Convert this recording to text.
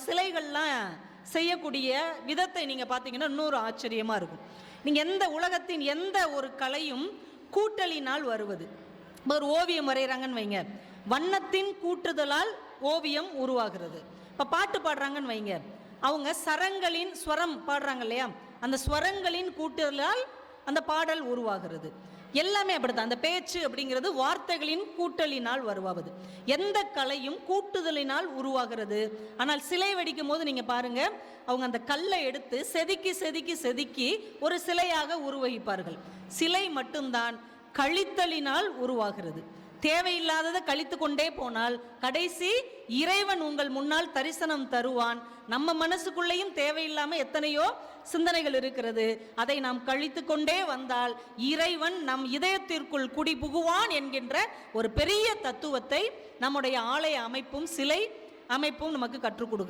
சிலைகள்லாம் செய்யக்கூடிய விதத்தை நீங்கள் பார்த்தீங்கன்னா இன்னொரு ஆச்சரியமாக இருக்கும். நீங்கள் எந்த உலகத்தின் எந்த ஒரு கலையும் கூட்டலினால் வருவது. ஒரு ஓவியம் வரைகிறாங்கன்னு வைங்க, வண்ணத்தின் கூட்டுதலால் ஓவியம் உருவாகிறது. இப்போ பாட்டு பாடுறாங்கன்னு வைங்க, அவங்க சரங்களின் ஸ்வரம் பாடுறாங்க இல்லையா, அந்த ஸ்வரங்களின் கூட்டுதலால் அந்த பாடல் உருவாகிறது. எல்லாமே அப்படித்தான். அந்த பேச்சு அப்படிங்கிறது வார்த்தைகளின் கூட்டலினால் உருவாவது. எந்த கலையும் கூட்டுதலினால் உருவாகிறது. ஆனால் சிலை வடிக்கும் போது நீங்கள் பாருங்க, அவங்க அந்த கல்லை எடுத்து செதுக்கி செதுக்கி செதுக்கி ஒரு சிலையாக உருவகிப்பார்கள். சிலை மட்டும்தான் கழித்தலினால் உருவாகிறது. தேவையில்லாததை கழித்து கொண்டே போனால் கடைசி இறைவன் உங்கள் முன்னால் தரிசனம் தருவான். நம்ம மனசுக்குள்ளேயும் தேவையில்லாமல் எத்தனையோ சிந்தனைகள் இருக்கிறது. அதை நாம் கழித்து கொண்டே வந்தால் இறைவன் நம் இதயத்திற்குள் குடி புகுவான் என்கின்ற ஒரு பெரிய தத்துவத்தை நம்முடைய ஆலய அமைப்பும் சிலை அமைப்பும் நமக்கு கற்றுக் கொடுக்கும்.